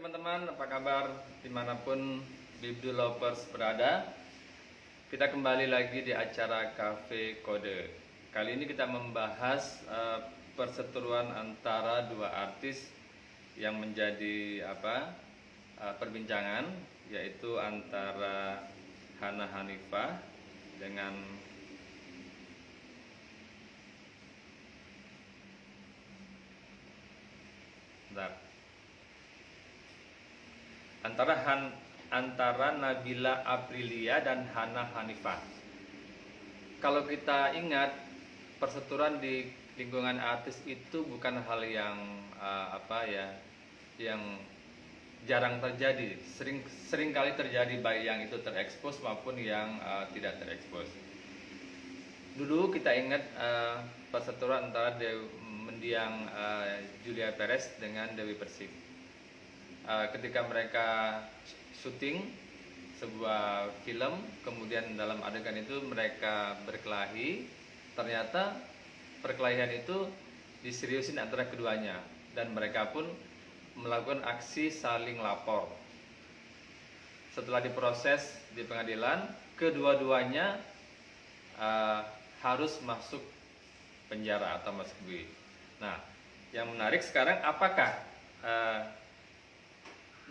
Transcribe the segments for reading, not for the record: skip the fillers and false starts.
teman-teman, apa kabar dimanapun Bibdu Lovers berada. Kita kembali lagi di acara Cafe Kode. Kali ini kita membahas perseteruan antara dua artis yang menjadi perbincangan, yaitu antara Hana Hanifah dengan antara Nabila Aprilia dan Hana Hanifah. Kalau kita ingat, perseteruan di lingkungan artis itu bukan hal yang yang jarang terjadi. Sering kali terjadi, baik yang itu terekspos maupun yang tidak terekspos. Dulu kita ingat perseteruan antara mendiang Julia Perez dengan Dewi Persik. Ketika mereka syuting sebuah film, kemudian dalam adegan itu mereka berkelahi, ternyata perkelahian itu diseriusin antara keduanya dan mereka pun melakukan aksi saling lapor. Setelah diproses di pengadilan, kedua-duanya harus masuk penjara atau masuk bui. Nah, yang menarik sekarang, apakah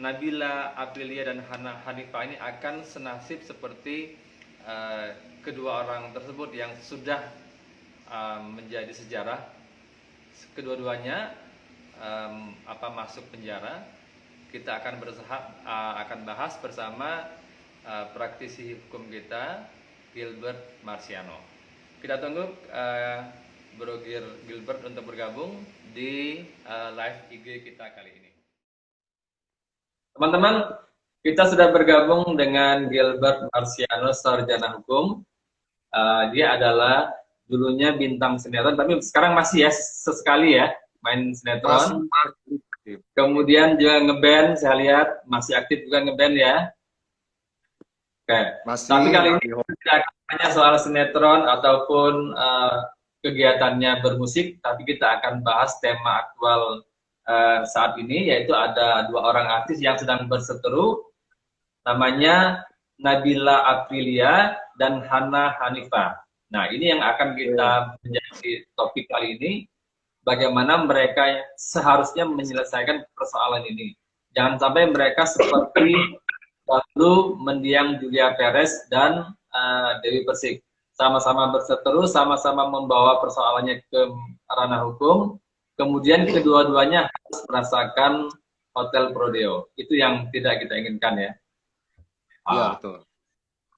Nabila Aprilia dan Hana Hanifah ini akan senasib seperti kedua orang tersebut yang sudah menjadi sejarah? Kedua-duanya masuk penjara. Kita akan bahas bersama praktisi hukum kita, Gilbert Marciano. Kita tunggu Bro Gilbert untuk bergabung di live IG kita kali ini. Teman-teman, kita sudah bergabung dengan Gilbert Marciano, sarjana hukum. Dia adalah dulunya bintang sinetron, tapi sekarang masih ya sesekali ya main sinetron. Kemudian juga ngeband, saya lihat masih aktif juga ngeband ya. Oke. Tapi kali ini tidak akan hanya soal sinetron ataupun kegiatannya bermusik, tapi kita akan bahas tema aktual saat ini, yaitu ada dua orang artis yang sedang berseteru, namanya Nabila Aprilia dan Hana Hanifah. Nah, ini yang akan kita menjadi topik kali ini, bagaimana mereka seharusnya menyelesaikan persoalan ini. Jangan sampai mereka seperti lalu mendiang Julia Perez dan Dewi Persik, sama-sama berseteru, sama-sama membawa persoalannya ke ranah hukum. Kemudian kedua-duanya harus merasakan hotel prodeo. Itu yang tidak kita inginkan ya. Iya, betul.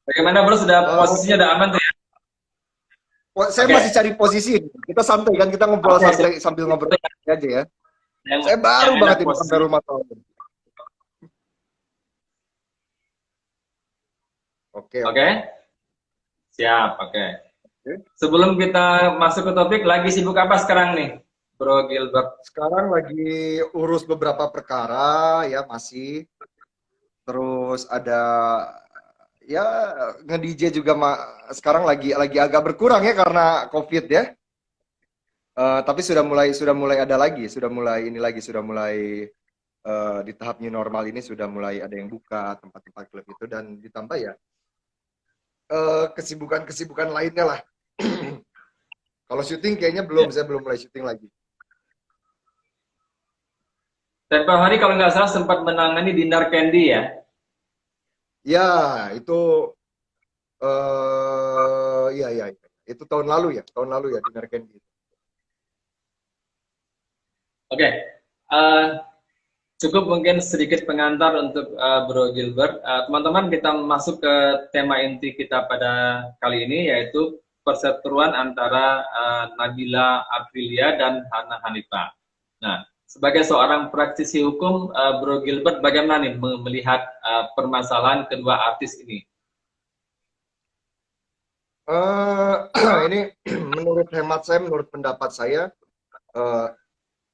Bagaimana bro, sudah posisinya udah aman tuh ya? Saya masih cari posisi. Kita santai kan, kita ngobrol santai sambil ngobrol aja ya. Saya baru banget ini sampai rumah tahun. Oke. Siap, oke. Sebelum kita masuk ke topik, lagi sibuk apa sekarang nih, Bro Gilbert? Sekarang lagi urus beberapa perkara ya, masih. Terus ada ya nge-DJ juga sekarang lagi agak berkurang ya karena Covid ya. Tapi sudah mulai ada lagi, sudah mulai di tahap new normal ini sudah mulai ada yang buka tempat-tempat klub itu, dan ditambah ya kesibukan lainnya lah. Kalau syuting kayaknya belum, saya belum mulai syuting lagi. Tempo hari kalau nggak salah sempat menangani Dinar Candy ya? Ya, itu ya. Itu tahun lalu ya Dinar Candy. Oke. Cukup mungkin sedikit pengantar untuk Bro Gilbert. Teman-teman, kita masuk ke tema inti kita pada kali ini, yaitu perseteruan antara Nabila Aprilia dan Hana Hanifah. Nah, sebagai seorang praktisi hukum, Bro Gilbert, bagaimana nih melihat permasalahan kedua artis ini? Ini menurut hemat saya, menurut pendapat saya,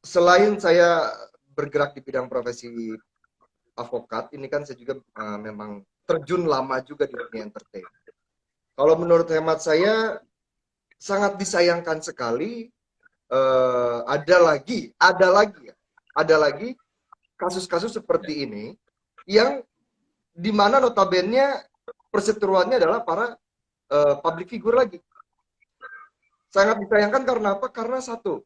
selain saya bergerak di bidang profesi advokat, ini kan saya juga memang terjun lama juga di dunia entertain. Kalau menurut hemat saya, sangat disayangkan sekali ada lagi kasus-kasus seperti ini yang dimana notabene perseteruannya adalah para public figure lagi. Sangat disayangkan karena apa? Karena satu,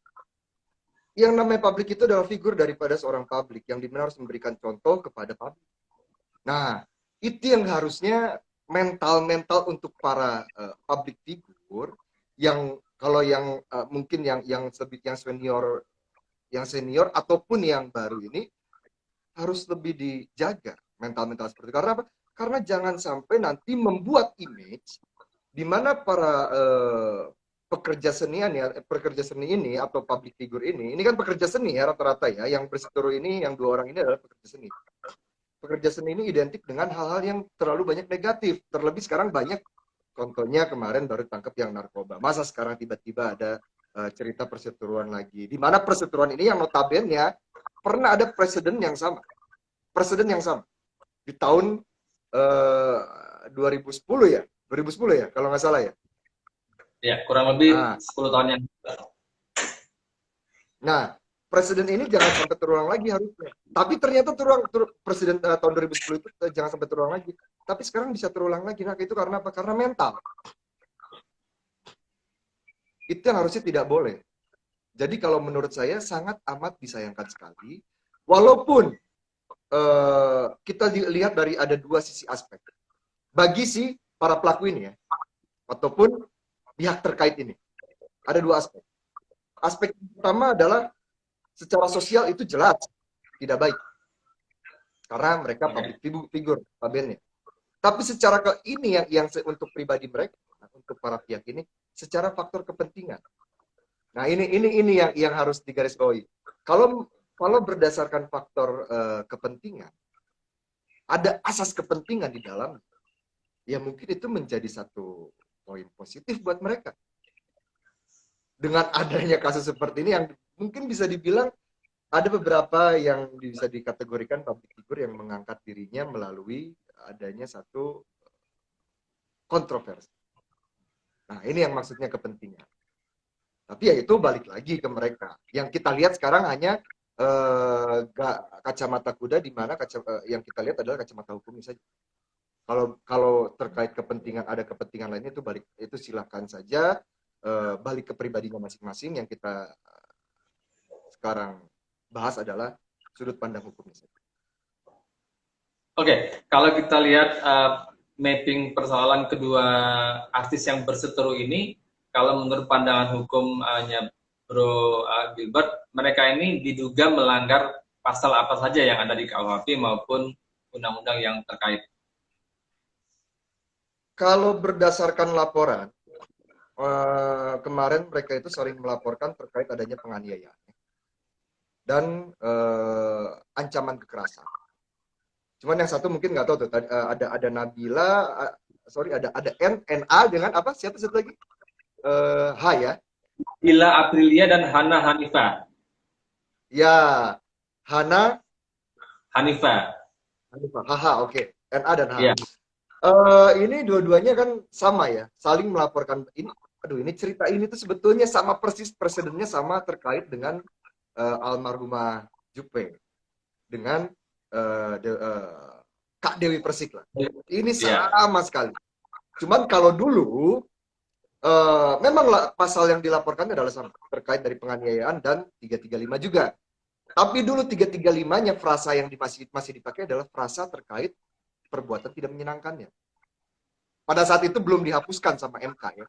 yang namanya publik itu adalah figur daripada seorang publik yang dimana harus memberikan contoh kepada publik. Nah, itu yang harusnya mental untuk para public figure yang kalau yang mungkin yang senior ataupun yang baru ini harus lebih dijaga mental seperti itu. Karena apa? Karena jangan sampai nanti membuat image di mana para pekerja seni ini atau public figure ini kan pekerja seni ya rata-rata ya, yang berseteru ini, yang dua orang ini adalah pekerja seni. Pekerja seni ini identik dengan hal-hal yang terlalu banyak negatif. Terlebih sekarang banyak, contohnya kemarin baru tangkap yang narkoba. Masa sekarang tiba-tiba ada cerita perseteruan lagi. Di mana perseteruan ini yang notabene pernah ada presiden yang sama. Presiden yang sama. Di tahun 2010 ya. 2010 ya, kalau nggak salah ya. Ya, kurang lebih 10 tahun yang lalu. Nah, presiden ini jangan sampai terulang lagi harusnya. Tapi ternyata presiden tahun 2010 itu jangan sampai terulang lagi. Tapi sekarang bisa terulang lagi. Nah, itu karena apa? Karena mental. Itu yang harusnya tidak boleh. Jadi kalau menurut saya sangat amat disayangkan sekali. Walaupun kita lihat dari ada dua sisi aspek. Bagi si para pelaku ini ya, ataupun pihak terkait ini. Ada dua aspek. Aspek pertama adalah secara sosial itu jelas tidak baik. Karena mereka public figure, tabennya. Tapi secara ini yang untuk pribadi mereka, untuk para pihak ini, secara faktor kepentingan. Nah, ini yang harus digarisbawahi. Kalau berdasarkan faktor kepentingan, ada asas kepentingan di dalam, ya mungkin itu menjadi satu poin positif buat mereka. Dengan adanya kasus seperti ini yang mungkin bisa dibilang ada beberapa yang bisa dikategorikan public figure yang mengangkat dirinya melalui adanya satu kontroversi. Nah, ini yang maksudnya kepentingan. Tapi ya itu balik lagi ke mereka. Yang kita lihat sekarang hanya kacamata kuda, di mana yang kita lihat adalah kacamata hukumnya saja. Kalau terkait kepentingan, ada kepentingan lainnya itu silakan saja, balik ke pribadinya masing-masing. Yang kita sekarang bahas adalah sudut pandang hukumnya saja. Oke, kalau kita lihat mapping persoalan kedua artis yang berseteru ini, kalau menurut pandangan hukumnya Bro Gilbert, mereka ini diduga melanggar pasal apa saja yang ada di KUHP maupun undang-undang yang terkait. Kalau berdasarkan laporan, kemarin mereka itu sering melaporkan terkait adanya penganiayaan dan ancaman kekerasan. Cuman yang satu mungkin nggak tahu tuh, ada Nabila, ada NA dengan apa? Siapa satu lagi? H ya? Ila Aprilia dan Hana Hanifa. Ya, Hana Hanifa. Haha, oke. NA dan H. Ya. Ini dua-duanya kan sama ya, saling melaporkan ini. Aduh, ini cerita ini tuh sebetulnya sama persis, presidennya sama terkait dengan almarhumah Juppe dengan Kak Dewi Persik lah. Ini sama sekali. Cuman kalau dulu memang pasal yang dilaporkan adalah sama, terkait dari penganiayaan dan 335 juga. Tapi dulu 335-nya frasa yang masih dipakai adalah frasa terkait perbuatan tidak menyenangkannya. Pada saat itu belum dihapuskan sama MK ya.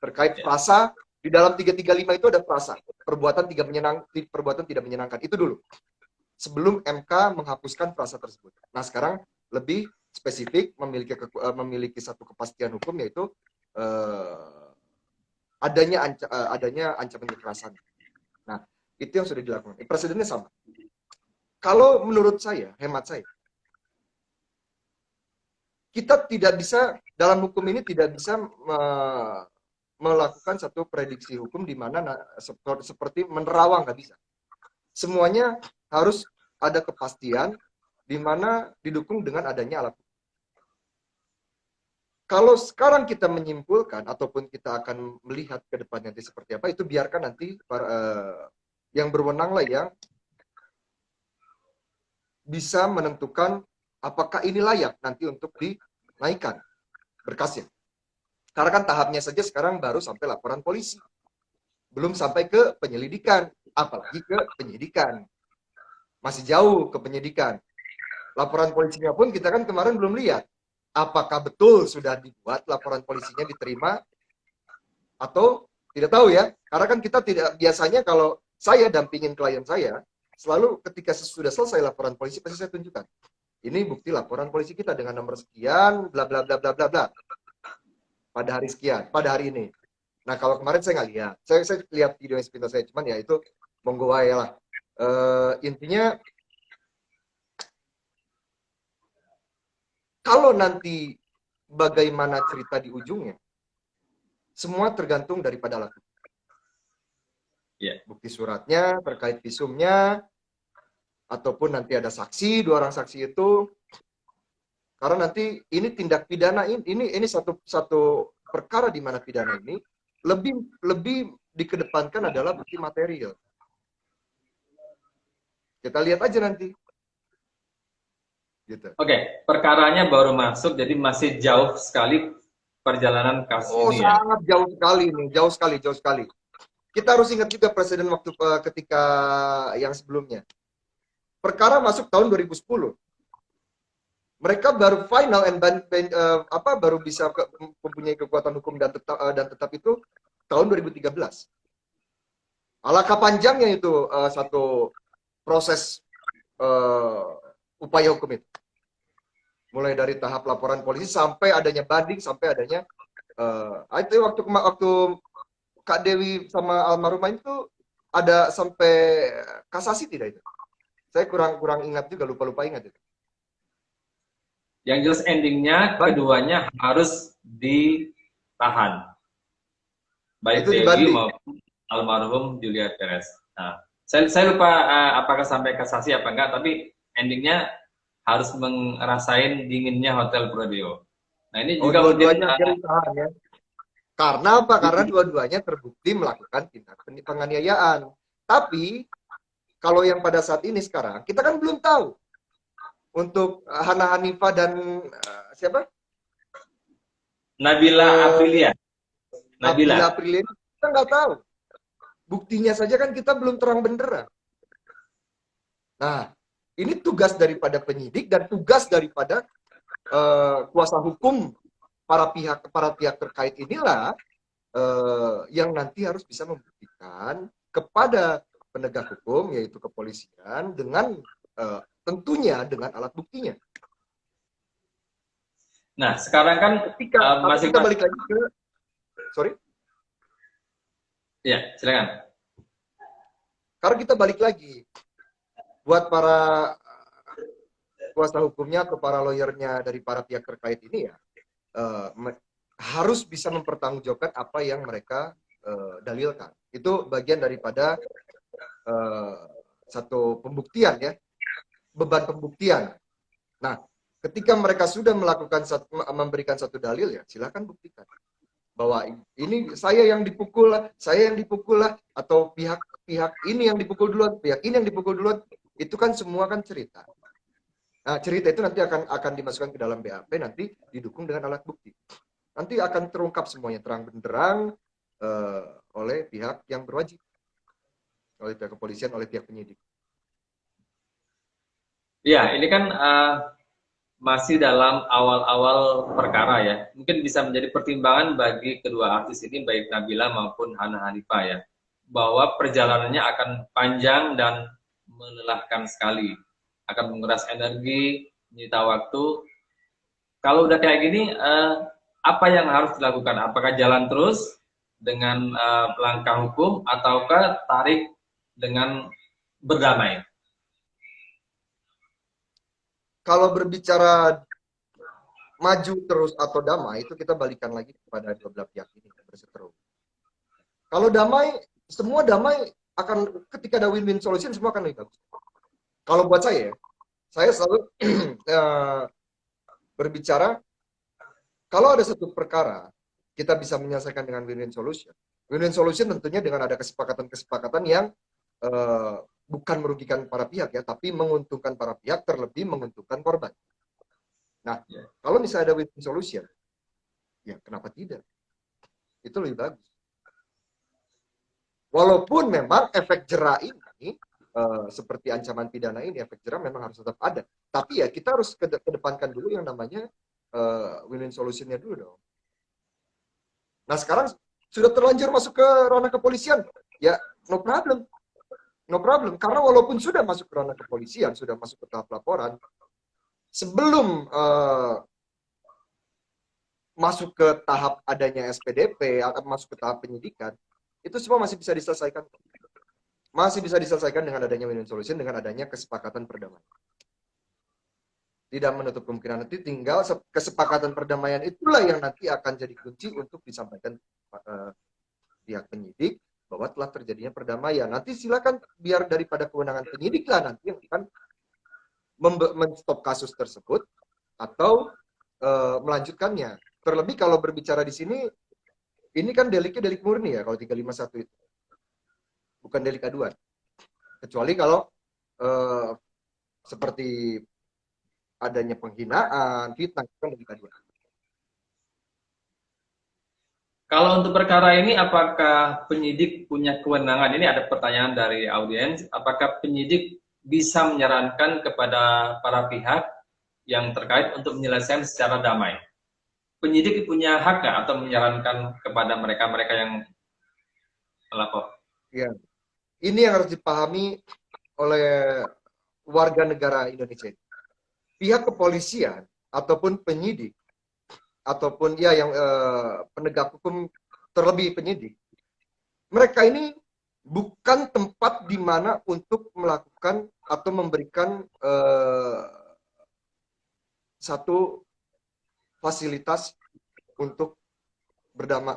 Terkait frasa, di dalam 335 itu ada frasa perbuatan tidak menyenangkan. Itu dulu. Sebelum MK menghapuskan frasa tersebut. Nah, sekarang lebih spesifik, memiliki satu kepastian hukum, yaitu adanya ancaman kekerasan. Nah, itu yang sudah dilakukan. Presidennya sama. Kalau menurut saya, hemat saya, kita tidak bisa, dalam hukum ini tidak bisa melakukan satu prediksi hukum di mana seperti menerawang, nggak bisa. Semuanya harus ada kepastian di mana didukung dengan adanya alat. Kalau sekarang kita menyimpulkan ataupun kita akan melihat ke depan nanti seperti apa, itu biarkan nanti yang berwenang lah yang bisa menentukan apakah ini layak nanti untuk dinaikkan berkasnya. Karena kan tahapnya saja sekarang baru sampai laporan polisi. Belum sampai ke penyelidikan, apalagi ke penyidikan. Masih jauh ke penyidikan. Laporan polisinya pun kita kan kemarin belum lihat. Apakah betul sudah dibuat laporan polisinya diterima atau tidak tahu ya. Karena kan kita tidak biasanya kalau saya dampingin klien saya, selalu ketika sudah selesai laporan polisi pasti saya tunjukkan. Ini bukti laporan polisi kita dengan nomor sekian, bla bla bla bla bla bla. Pada hari sekian, pada hari ini. Nah, kalau kemarin saya nggak lihat. Saya lihat video yang sepintas saya, cuman ya itu monggo wae lah. Intinya kalau nanti bagaimana cerita di ujungnya, semua tergantung daripada alat bukti. Yeah. Bukti suratnya terkait visumnya, ataupun nanti ada saksi, 2 orang saksi itu. Karena nanti ini tindak pidana ini satu perkara di mana pidana ini lebih dikedepankan adalah bukti material. Kita lihat aja nanti. Gitu. Oke, perkaranya baru masuk, jadi masih jauh sekali perjalanan kasus ini ya. Sangat jauh sekali nih, jauh sekali. Kita harus ingat juga presiden waktu ketika yang sebelumnya. Perkara masuk tahun 2010. Mereka baru final baru bisa mempunyai kekuatan hukum dan tetap itu tahun 2013. Alangkah panjangnya itu satu proses upaya hukum itu. Mulai dari tahap laporan polisi sampai adanya banding, sampai adanya itu waktu Kak Dewi sama almarhumah itu ada sampai kasasi tidak itu? Saya kurang ingat juga, lupa ingat itu. Yang jelas endingnya keduanya harus ditahan, baik Dewi maupun almarhum Julia Perez. Nah, saya lupa apakah sampai kasasi apa enggak, tapi endingnya harus ngerasain dinginnya Hotel Prodeo. Nah, ini juga dua-duanya ditahan ya. Karena apa? Karena dua-duanya terbukti melakukan tindak penganiayaan. Tapi kalau yang pada saat ini sekarang kita kan belum tahu. Untuk Hana Hanifah dan siapa? Nabila Aprilia. Nabila Aprilia kita nggak tahu. Buktinya saja kan kita belum terang benderang. Nah, ini tugas daripada penyidik dan tugas daripada kuasa hukum para pihak terkait inilah yang nanti harus bisa membuktikan kepada penegak hukum, yaitu kepolisian, dengan tentunya dengan alat buktinya. Nah, sekarang kan kita balik lagi ke, sorry? Ya, silakan. Karena kita balik lagi, buat para kuasa hukumnya atau para lawyernya dari para pihak terkait ini ya, harus bisa mempertanggungjawabkan apa yang mereka dalilkan. Itu bagian daripada satu pembuktian ya, beban pembuktian. Nah, ketika mereka sudah memberikan satu dalil ya, silakan buktikan bahwa ini saya yang dipukul lah, atau pihak ini yang dipukul duluan, pihak ini yang dipukul duluan. Itu kan semua kan cerita. Nah, cerita itu nanti akan dimasukkan ke dalam BAP, nanti didukung dengan alat bukti. Nanti akan terungkap semuanya terang benderang oleh pihak yang berwajib, oleh pihak kepolisian, oleh pihak penyidik. Ya, ini kan masih dalam awal-awal perkara ya. Mungkin bisa menjadi pertimbangan bagi kedua artis ini, baik Nabila maupun Hana Hanifah ya, bahwa perjalanannya akan panjang dan melelahkan sekali, akan menguras energi, menyita waktu. Kalau udah kayak gini, apa yang harus dilakukan? Apakah jalan terus dengan langkah hukum, ataukah tarik dengan berdamai? Kalau berbicara maju terus atau damai, itu kita balikan lagi kepada dua belah pihak ini berseteru. Kalau damai, semua damai akan, ketika ada win-win solution, semua akan lebih bagus. Kalau buat saya selalu berbicara, kalau ada satu perkara, kita bisa menyelesaikan dengan win-win solution. Win-win solution tentunya dengan ada kesepakatan-kesepakatan yang bukan merugikan para pihak ya, tapi menguntungkan para pihak, terlebih menguntungkan korban. Nah, Ya. kalau misalnya ada win-win solution, ya kenapa tidak? Itu lebih bagus. Walaupun memang efek jera ini, seperti ancaman pidana ini, efek jera memang harus tetap ada. Tapi ya kita harus kedepankan dulu yang namanya win-win solution-nya dulu dong. Nah sekarang sudah terlanjur masuk ke ranah kepolisian, ya no problem. No problem, karena walaupun sudah masuk ke ranah kepolisian, sudah masuk ke tahap laporan, sebelum masuk ke tahap adanya SPDP atau masuk ke tahap penyidikan, itu semua masih bisa diselesaikan. Masih bisa diselesaikan dengan adanya win-win solution, dengan adanya kesepakatan perdamaian. Tidak menutup kemungkinan nanti tinggal kesepakatan perdamaian itulah yang nanti akan jadi kunci untuk disampaikan pihak penyidik bahwa telah terjadinya perdamaian. Nanti silakan biar daripada kewenangan penyidik lah nanti yang akan menstop kasus tersebut atau melanjutkannya. Terlebih kalau berbicara di sini, ini kan deliknya delik murni ya kalau 351 itu. Bukan delik aduan. Kecuali kalau seperti adanya penghinaan, fitnah, kan delik aduan. Kalau untuk perkara ini, apakah penyidik punya kewenangan? Ini ada pertanyaan dari audiens. Apakah penyidik bisa menyarankan kepada para pihak yang terkait untuk menyelesaikan secara damai? Penyidik punya hak nggak atau menyarankan kepada mereka-mereka yang melapor? Ya, ini yang harus dipahami oleh warga negara Indonesia. Pihak kepolisian ataupun penyidik ataupun ya yang penegak hukum, terlebih penyidik, mereka ini bukan tempat di mana untuk melakukan atau memberikan satu fasilitas untuk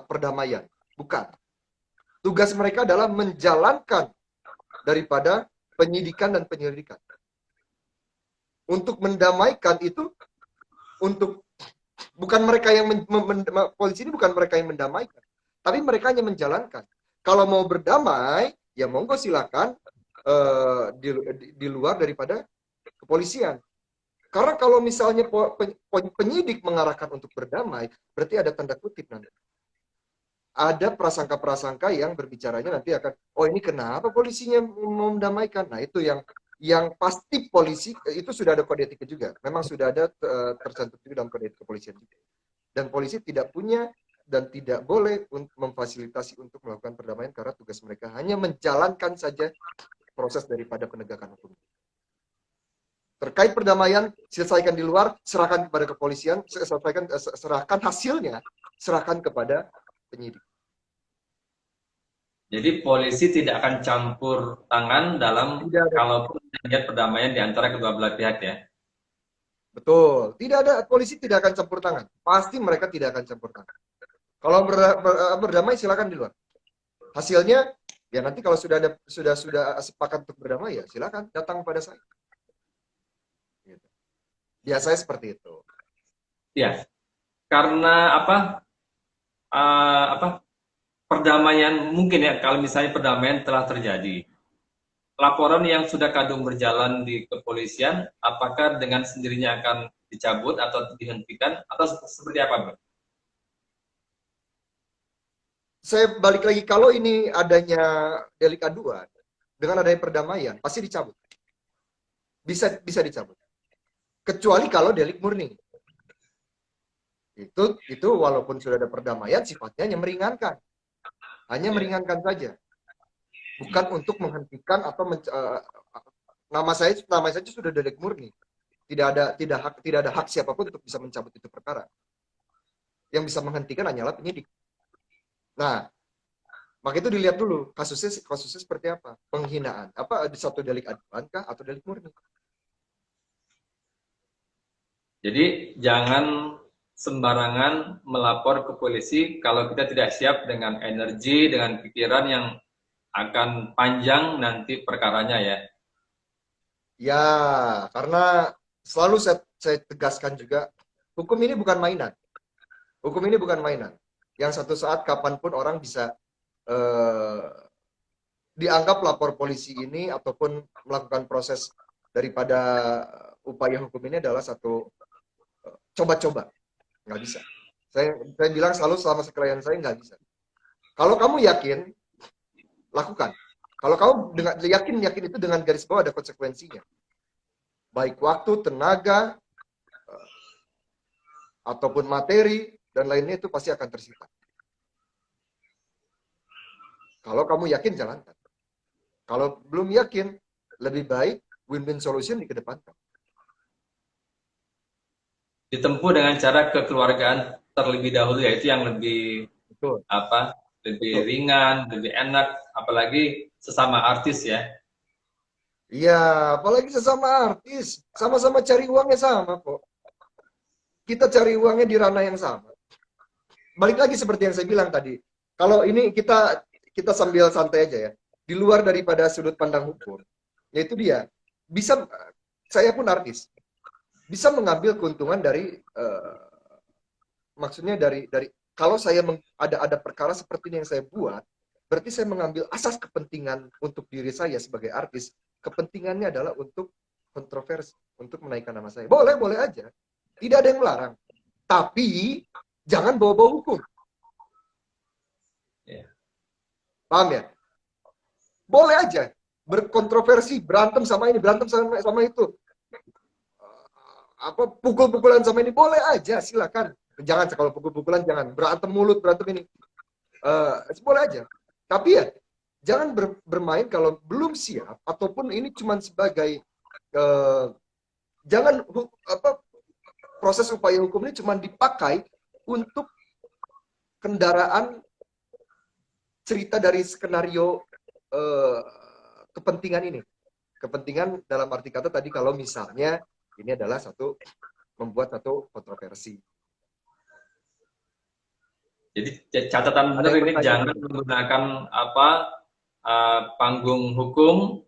perdamaian. Bukan. Tugas mereka adalah menjalankan daripada penyidikan dan penyelidikan. Untuk mendamaikan itu, untuk bukan mereka yang polisi ini bukan mereka yang mendamaikan, tapi mereka hanya menjalankan. Kalau mau berdamai, ya monggo silakan di luar daripada kepolisian. Karena kalau misalnya penyidik mengarahkan untuk berdamai, berarti ada tanda kutip nanti. Ada prasangka-prasangka yang berbicaranya nanti akan, oh ini kenapa polisinya mau mendamaikan? Nah itu yang pasti polisi, itu sudah ada kode etik juga. Memang sudah ada tercantum juga dalam kode etik kepolisian juga. Dan polisi tidak punya dan tidak boleh memfasilitasi untuk melakukan perdamaian karena tugas mereka hanya menjalankan saja proses daripada penegakan hukum. Terkait perdamaian, selesaikan di luar, serahkan kepada kepolisian, serahkan hasilnya, serahkan kepada penyidik. Jadi polisi tidak akan campur tangan dalam kalaupun terjadi perdamaian di antara kedua belah pihak ya. Betul, tidak ada, polisi tidak akan campur tangan. Pasti mereka tidak akan campur tangan. Kalau berdamai silakan di luar. Hasilnya ya nanti kalau sudah sepakat untuk berdamai ya silakan datang pada saya. Biasanya seperti itu. Ya, karena perdamaian mungkin ya, kalau misalnya perdamaian telah terjadi, laporan yang sudah kadung berjalan di kepolisian, apakah dengan sendirinya akan dicabut atau dihentikan atau seperti apa, Bang? Saya balik lagi, kalau ini adanya delik aduan dengan adanya perdamaian pasti dicabut. Bisa dicabut. Kecuali kalau delik murni. Itu walaupun sudah ada perdamaian sifatnya hanya meringankan. Hanya meringankan saja. Bukan untuk menghentikan atau nama saya sudah delik murni. Tidak ada hak siapapun untuk bisa mencabut itu perkara. Yang bisa menghentikan hanyalah penyidik. Nah, maka itu dilihat dulu kasusnya seperti apa. Penghinaan. Apa satu delik aduan kah atau delik murni? Jadi jangan sembarangan melapor ke polisi kalau kita tidak siap dengan energi, dengan pikiran yang akan panjang nanti perkaranya ya. Ya, karena selalu saya tegaskan juga, hukum ini bukan mainan. Hukum ini bukan mainan. Yang satu saat kapanpun orang bisa dianggap lapor polisi ini ataupun melakukan proses daripada upaya hukum ini adalah satu coba-coba. Nggak bisa. Saya bilang selalu selama klien saya nggak bisa. Kalau kamu yakin, lakukan. Kalau kamu dengan yakin itu dengan garis bawah ada konsekuensinya. Baik waktu, tenaga, ataupun materi, dan lainnya itu pasti akan tersita. Kalau kamu yakin, jalankan. Kalau belum yakin, lebih baik win-win solution dikedepankan. Ditempuh dengan cara kekeluargaan terlebih dahulu, yaitu yang lebih Betul. lebih ringan, lebih enak, apalagi sesama artis ya. Iya, apalagi sesama artis, sama-sama cari uangnya sama kok. Kita cari uangnya di ranah yang sama. Balik lagi seperti yang saya bilang tadi, kalau ini kita sambil santai aja ya, di luar daripada sudut pandang hukum, yaitu dia bisa, saya pun artis, bisa mengambil keuntungan dari maksudnya dari kalau saya ada perkara seperti ini yang saya buat, berarti saya mengambil asas kepentingan untuk diri saya sebagai artis. Kepentingannya adalah untuk kontroversi, untuk menaikkan nama saya. Boleh, boleh aja. Tidak ada yang melarang. Tapi jangan bawa-bawa hukum. Paham ya? Boleh aja berkontroversi, berantem sama ini, berantem sama itu. Apa pukul-pukulan sama ini boleh aja, silakan. Jangan kalau pukul-pukulan jangan, berantem mulut, berantem ini. Boleh aja. Tapi ya jangan bermain kalau belum siap ataupun ini cuma sebagai jangan proses upaya hukum ini cuma dipakai untuk kendaraan cerita dari skenario kepentingan ini. Kepentingan dalam arti kata tadi kalau misalnya ini adalah membuat satu kontroversi. Jadi catatan benar ini jangan menggunakan panggung hukum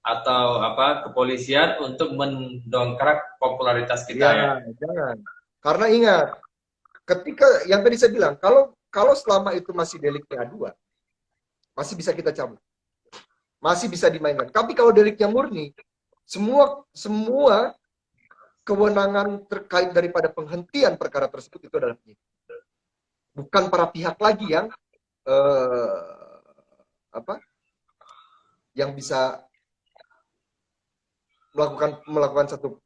atau kepolisian untuk mendongkrak popularitas kita ya. Jangan. Karena ingat, ketika yang tadi saya bilang, kalau selama itu masih deliknya aduan, masih bisa kita cabut. Masih bisa dimainkan. Tapi kalau deliknya murni, semua kewenangan terkait daripada penghentian perkara tersebut itu adalah penyidik. Bukan para pihak lagi yang yang bisa melakukan satu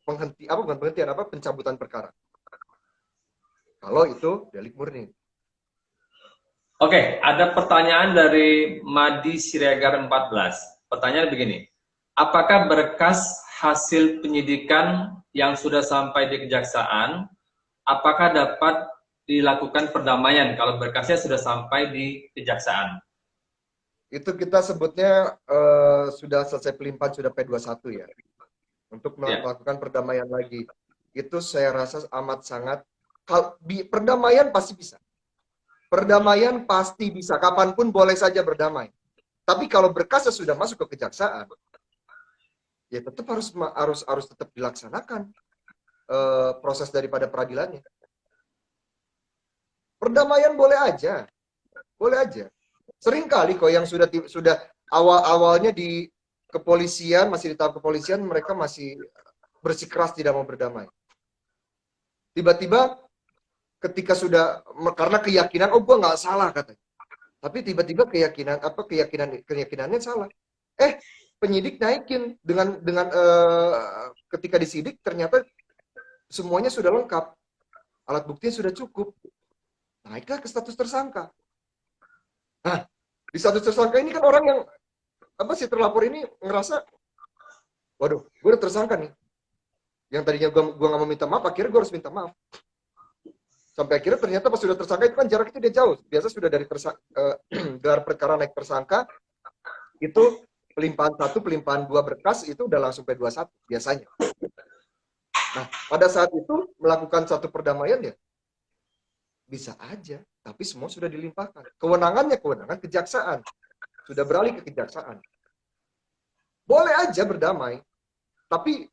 pencabutan perkara. Kalau itu delik murni. Oke, ada pertanyaan dari Madi Siregar 14. Pertanyaan begini, apakah berkas hasil penyidikan yang sudah sampai di kejaksaan, apakah dapat dilakukan perdamaian kalau berkasnya sudah sampai di kejaksaan? Itu kita sebutnya sudah selesai pelimpahan, sudah P21 ya. Untuk melakukan perdamaian lagi. Itu saya rasa amat sangat, perdamaian pasti bisa. Perdamaian pasti bisa, kapanpun boleh saja berdamai. Tapi kalau berkasnya sudah masuk ke kejaksaan, ya tetap harus tetap dilaksanakan proses daripada peradilannya. Perdamaian boleh aja. Seringkali kok yang sudah awalnya di kepolisian, masih di tahap kepolisian, mereka masih bersikeras tidak mau berdamai. Tiba-tiba ketika sudah, karena keyakinan, gue nggak salah katanya. Tapi tiba-tiba keyakinannya salah. Penyidik naikin dengan ketika disidik ternyata semuanya sudah lengkap, alat buktinya sudah cukup, naiklah ke status tersangka. Nah, di status tersangka ini kan orang yang si terlapor ini ngerasa, waduh, gue udah tersangka nih. Yang tadinya gue nggak mau minta maaf, akhirnya gue harus minta maaf. Sampai akhirnya ternyata pas sudah tersangka itu kan jarak itu dia jauh. Biasa sudah dari gelar perkara naik tersangka, itu pelimpahan 1, pelimpahan 2 berkas itu udah langsung P21 biasanya. Nah, pada saat itu melakukan satu perdamaian ya bisa aja, tapi semua sudah dilimpahkan. Kewenangannya kewenangan kejaksaan. Sudah beralih ke kejaksaan. Boleh aja berdamai, tapi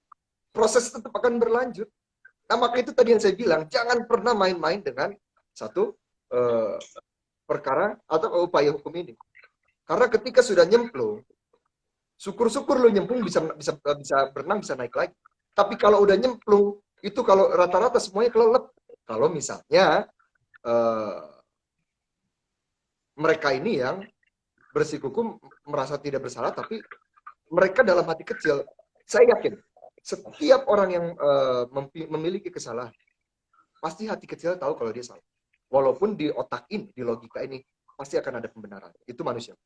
proses tetap akan berlanjut. Nah, maka itu tadi yang saya bilang, jangan pernah main-main dengan satu perkara atau upaya hukum ini. Karena ketika sudah nyemplung, syukur-syukur lo nyemplung bisa berenang, bisa naik lagi. Tapi kalau udah nyemplung, itu kalau rata-rata semuanya kelelep. Kalau misalnya mereka ini yang bersikukuh merasa tidak bersalah, tapi mereka dalam hati kecil, saya yakin setiap orang yang memiliki kesalahan, pasti hati kecil tahu kalau dia salah. Walaupun di otak ini, di logika ini, pasti akan ada pembenaran. Itu manusia.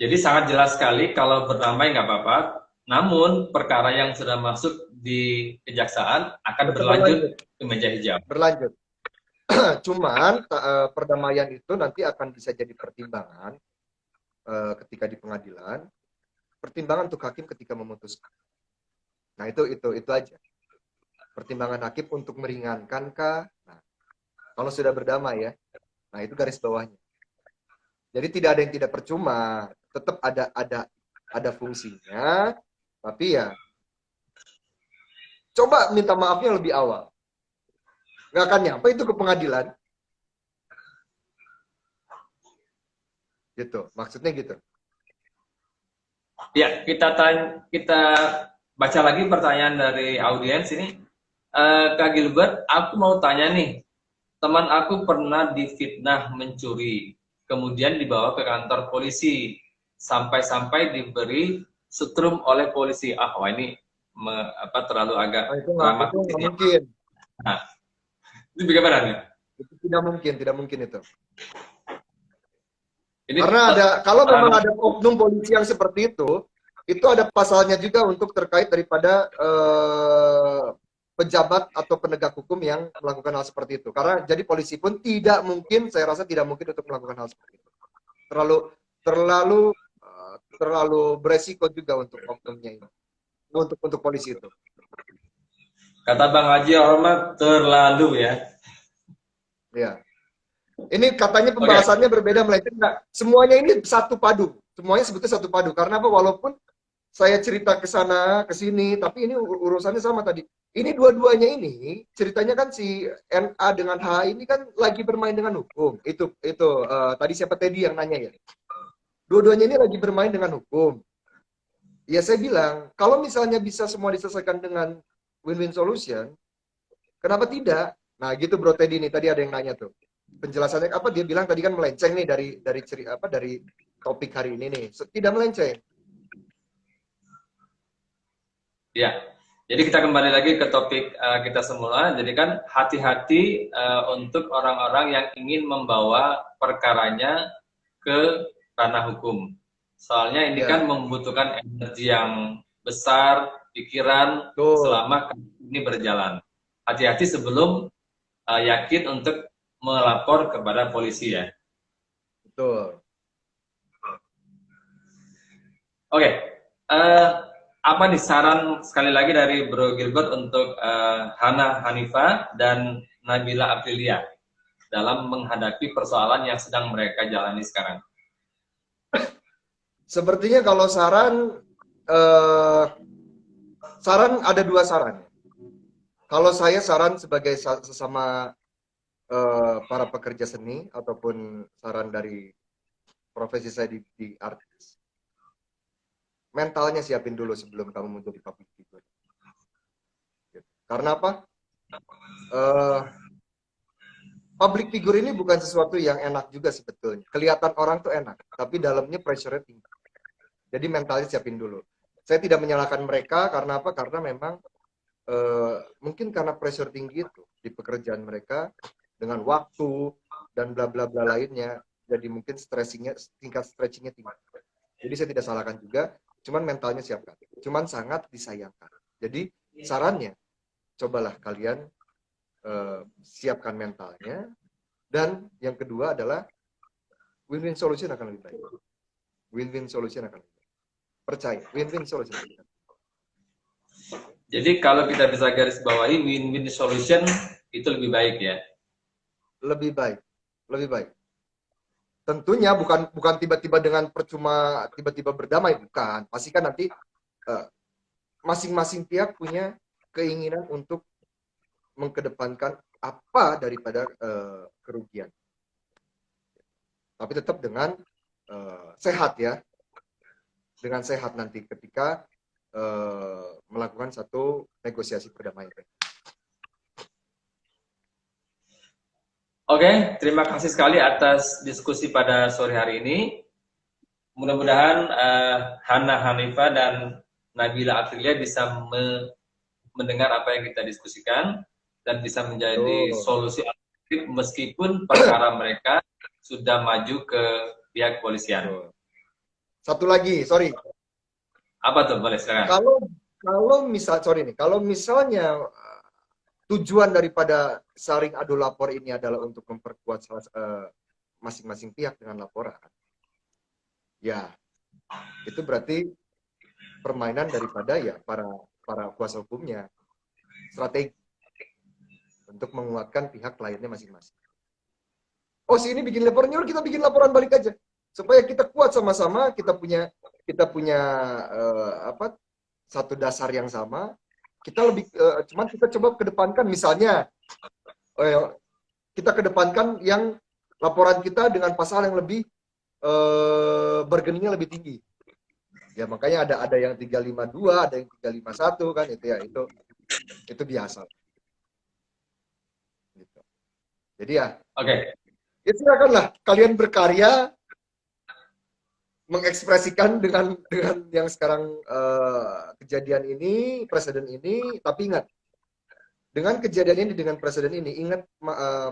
Jadi sangat jelas sekali kalau berdamai nggak apa-apa, namun perkara yang sudah masuk di kejaksaan akan berlanjut ke meja hijau. Berlanjut. Cuman perdamaian itu nanti akan bisa jadi pertimbangan ketika di pengadilan, pertimbangan untuk hakim ketika memutuskan. Nah itu aja. Pertimbangan hakim untuk meringankan kah? Nah, kalau sudah berdamai ya, nah itu garis bawahnya. Jadi tidak ada yang tidak percuma, tetap ada fungsinya, tapi ya coba minta maafnya lebih awal. Nggak akan nyampe itu ke pengadilan. Gitu, maksudnya gitu. Ya, kita baca lagi pertanyaan dari audiens ini. Kak Gilbert, aku mau tanya nih, teman aku pernah difitnah mencuri, kemudian dibawa ke kantor polisi, sampai-sampai diberi setrum oleh polisi. Ah, wah ini terlalu agak Nah, itu nggak mungkin. Nah, itu bagaimana nih? Itu tidak mungkin itu. Ini karena kalau memang ada oknum polisi yang seperti itu ada pasalnya juga untuk terkait daripada pejabat atau penegak hukum yang melakukan hal seperti itu. Karena jadi polisi pun tidak mungkin, saya rasa tidak mungkin untuk melakukan hal seperti itu. Terlalu beresiko juga untuk oknumnya ini, untuk polisi itu. Kata Bang Haji Ahmad, terlalu ya. Ya. Ini katanya pembahasannya berbeda, melenceng. Semuanya ini satu padu. Semuanya sebetulnya satu padu. Karena apa? Walaupun saya cerita ke sana, ke sini, tapi ini urusannya sama tadi. Ini dua-duanya ini, ceritanya kan si NA dengan H ini kan lagi bermain dengan hukum. Itu tadi siapa Teddy yang nanya ya. Dua-duanya ini lagi bermain dengan hukum. Ya saya bilang, kalau misalnya bisa semua diselesaikan dengan win-win solution, kenapa tidak? Nah gitu Bro Teddy nih, tadi ada yang nanya tuh. Penjelasannya apa? Dia bilang tadi kan melenceng nih dari topik hari ini nih. Tidak melenceng. Ya, jadi kita kembali lagi ke topik kita semula. Jadi kan hati-hati untuk orang-orang yang ingin membawa perkaranya ke ranah hukum. Soalnya ini kan membutuhkan energi yang besar, pikiran selama ini berjalan. Hati-hati sebelum yakin untuk melapor kepada polisi ya. Betul. Oke. Apa nih saran sekali lagi dari Bro Gilbert untuk Hana Hanifa dan Nabila Aprilia dalam menghadapi persoalan yang sedang mereka jalani sekarang? Sepertinya kalau saran ada dua saran. Kalau saya saran sebagai sesama para pekerja seni ataupun saran dari profesi saya di artis, mentalnya siapin dulu sebelum kamu menjadi public figure. Karena apa? Public figure ini bukan sesuatu yang enak juga sebetulnya. Kelihatan orang tuh enak, tapi dalamnya pressure-nya tinggi. Jadi mentalnya siapin dulu. Saya tidak menyalahkan mereka karena apa? Karena memang mungkin karena pressure tinggi itu di pekerjaan mereka dengan waktu dan bla bla bla lainnya. Jadi mungkin tingkat stretchingnya tinggi. Jadi saya tidak salahkan juga. Cuman mentalnya siapkan. Cuman sangat disayangkan. Jadi sarannya, cobalah kalian siapkan mentalnya. Dan yang kedua adalah win-win solution akan lebih baik. Win-win solution akan lebih baik. Percaya, win-win solution akan lebih baik. Jadi kalau kita bisa garis bawahi win-win solution itu lebih baik ya? Lebih baik. Lebih baik. Tentunya bukan tiba-tiba dengan percuma tiba-tiba berdamai, bukan. Pasti kan nanti masing-masing pihak punya keinginan untuk mengkedepankan apa daripada kerugian. Tapi tetap dengan sehat ya, dengan sehat nanti ketika melakukan satu negosiasi perdamaian. Oke, terima kasih sekali atas diskusi pada sore hari ini. Mudah-mudahan Hana Hanifah dan Nabila Aprilia bisa mendengar apa yang kita diskusikan dan bisa menjadi solusi alternatif meskipun perkara mereka sudah maju ke pihak kepolisian. Satu lagi, sorry. Apa tuh? Boleh silakan. Kalau misalnya tujuan daripada saring adu lapor ini adalah untuk memperkuat masing-masing pihak dengan laporan, ya itu berarti permainan daripada ya para kuasa hukumnya, strategi untuk menguatkan pihak kliennya masing-masing. Oh, si ini bikin laporan, kita bikin laporan balik aja supaya kita kuat sama-sama, kita punya satu dasar yang sama. Kita lebih cuman kita coba kedepankan, misalnya kita kedepankan yang laporan kita dengan pasal yang lebih bergeningnya lebih tinggi. Ya makanya ada yang 352, ada yang 351 kan, itu ya, itu biasa. Gitu. Jadi ya, ya silakanlah kalian berkarya mengekspresikan dengan yang sekarang kejadian ini, presiden ini. Tapi ingat, dengan kejadian ini, dengan presiden ini, ingat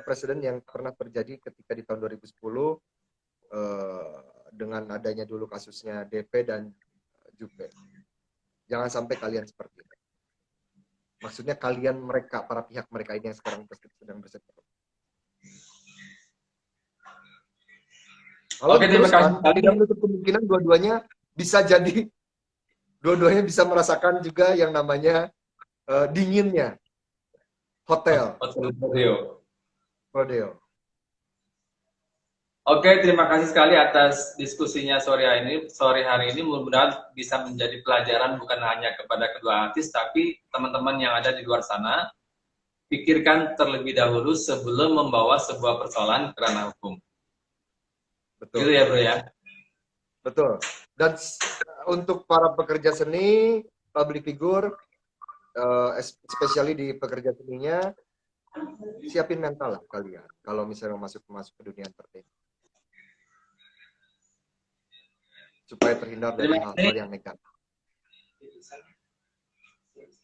presiden yang pernah terjadi ketika di tahun 2010 dengan adanya dulu kasusnya DP dan Jupe. Jangan sampai kalian seperti itu. Maksudnya kalian, mereka, para pihak mereka ini yang sekarang sedang berseteru. Kalau diteruskan, tidak menutup kemungkinan dua-duanya bisa merasakan juga yang namanya dinginnya hotel rodeo. Oke, terima kasih sekali atas diskusinya sore hari ini. Mudah-mudahan bisa menjadi pelajaran bukan hanya kepada kedua artis, tapi teman-teman yang ada di luar sana. Pikirkan terlebih dahulu sebelum membawa sebuah persoalan ke ranah hukum. Betul. Gitu ya, bro ya? Betul. Dan untuk para pekerja seni, public figure, especially di pekerja seninya, siapin mental lah kalian kalau misalnya masuk ke dunia entertainment, supaya terhindar dari hal-hal yang negatif.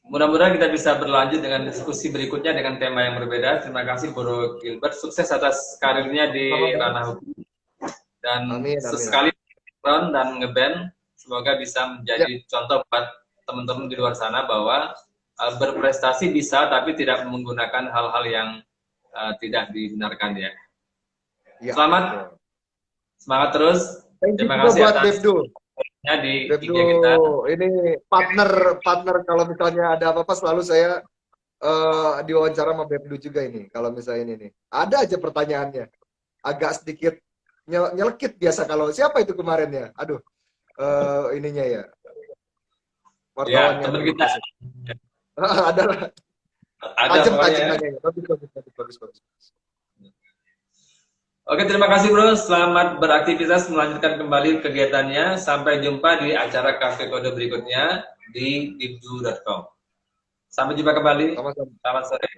Mudah-mudahan kita bisa berlanjut dengan diskusi berikutnya dengan tema yang berbeda. Terima kasih Bro Gilbert, sukses atas karirnya di ranah hukum. Dan sesekali dan ngeband, semoga bisa menjadi contoh buat teman-teman di luar sana bahwa berprestasi bisa, tapi tidak menggunakan hal-hal yang tidak dibenarkan ya. Selamat, semangat terus. Terima kasih atas di Bebdu, kita. Ini partner kalau misalnya ada apa-apa selalu saya diwawancara sama Bebdu juga ini. Kalau misalnya ini nih, ada aja pertanyaannya, agak sedikit nyelekit biasa. Kalau siapa itu kemarin ya? Aduh, ininya ya. Wartawannya. Ya, teman kita. Adalah. Tajam nanya. Bagus. Oke, terima kasih bro. Selamat beraktivitas, melanjutkan kembali kegiatannya. Sampai jumpa di acara Cafe Kode berikutnya di dibdu.com. Sampai jumpa kembali. Selamat sore.